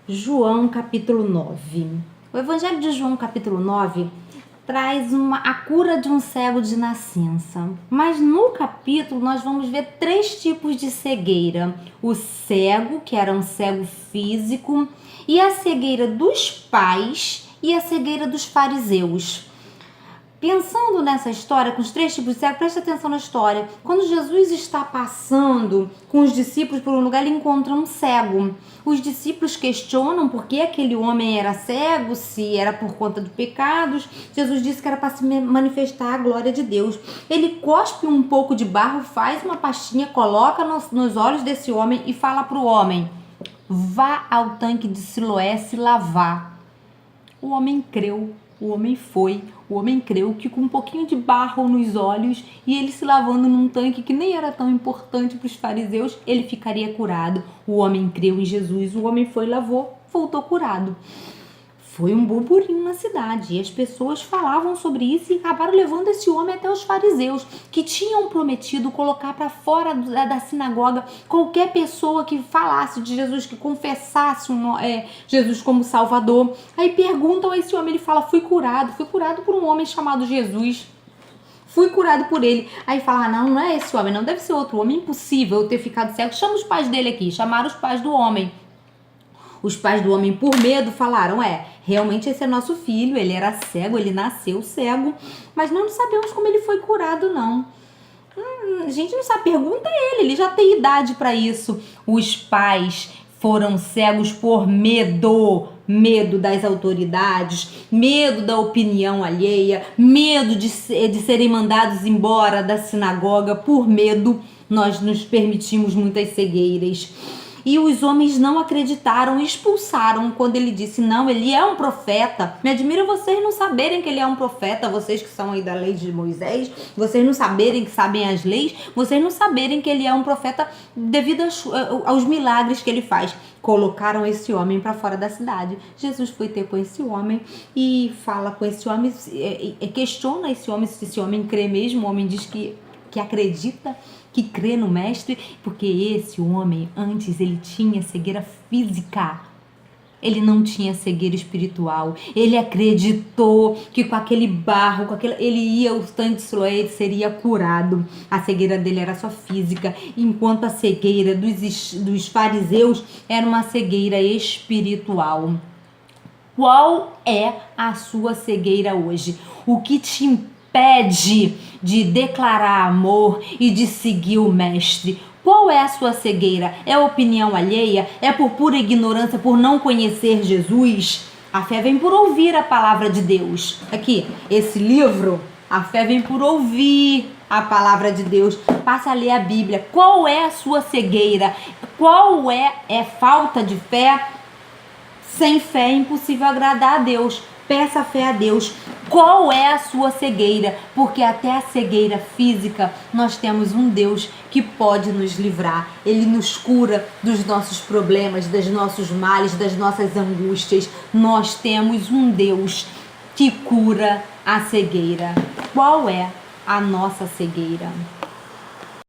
João capítulo 9. O Evangelho de João capítulo 9 traz a cura de um cego de nascença. Mas no capítulo nós vamos ver 3 tipos de cegueira. O cego, que era um cego físico, e a cegueira dos pais e a cegueira dos fariseus. Pensando nessa história, com os 3 tipos de cego, preste atenção na história. Quando Jesus está passando com os discípulos por um lugar, ele encontra um cego. Os discípulos questionam por que aquele homem era cego, se era por conta de pecados. Jesus disse que era para se manifestar a glória de Deus. Ele cospe um pouco de barro, faz uma pastinha, coloca nos olhos desse homem e fala para o homem: vá ao tanque de Siloé se lavar. O homem creu. O homem foi, o homem creu que com um pouquinho de barro nos olhos e ele se lavando num tanque que nem era tão importante para os fariseus, ele ficaria curado. O homem creu em Jesus, o homem foi, lavou, voltou curado. Foi um burburinho na cidade e as pessoas falavam sobre isso e acabaram levando esse homem até os fariseus, que tinham prometido colocar para fora da sinagoga qualquer pessoa que falasse de Jesus, que confessasse Jesus como Salvador. Aí perguntam a esse homem, ele fala: fui curado por um homem chamado Jesus. Fui curado por ele. Aí fala: não é esse homem, não deve ser outro homem, impossível eu ter ficado cego. Chama os pais dele aqui. Chamaram os pais do homem. Os pais do homem, por medo, falaram: realmente esse é nosso filho, ele era cego, ele nasceu cego, mas nós não sabemos como ele foi curado, não. A gente não sabe, pergunta a ele já tem idade para isso. Os pais foram cegos por medo das autoridades, medo da opinião alheia, medo de serem mandados embora da sinagoga. Por medo, nós nos permitimos muitas cegueiras. E os homens não acreditaram, expulsaram quando ele disse: não, ele é um profeta. Me admira vocês não saberem que ele é um profeta, vocês que são aí da lei de Moisés, vocês não saberem que sabem as leis, vocês não saberem que ele é um profeta devido aos milagres que ele faz. Colocaram esse homem para fora da cidade. Jesus foi ter com esse homem e fala com esse homem, questiona esse homem se esse homem crê mesmo. O homem diz que acredita, que crê no mestre, porque esse homem antes ele tinha cegueira física, ele não tinha cegueira espiritual. Ele acreditou que com aquele barro, ele ia ao tanque de Siloé, ele seria curado. A cegueira dele era só física, enquanto a cegueira dos fariseus era uma cegueira espiritual. Qual é a sua cegueira hoje? O que te impede de declarar amor e de seguir o mestre? Qual é a sua cegueira? É opinião alheia? É por pura ignorância, por não conhecer Jesus? A fé vem por ouvir a palavra de Deus. Aqui, esse livro, a fé vem por ouvir a palavra de Deus. Passe a ler a Bíblia. Qual é a sua cegueira? Qual é falta de fé? Sem fé é impossível agradar a Deus. Peça fé a Deus. Qual é a sua cegueira? Porque até a cegueira física nós temos um Deus que pode nos livrar. Ele nos cura dos nossos problemas, dos nossos males, das nossas angústias. Nós temos um Deus que cura a cegueira. Qual é a nossa cegueira?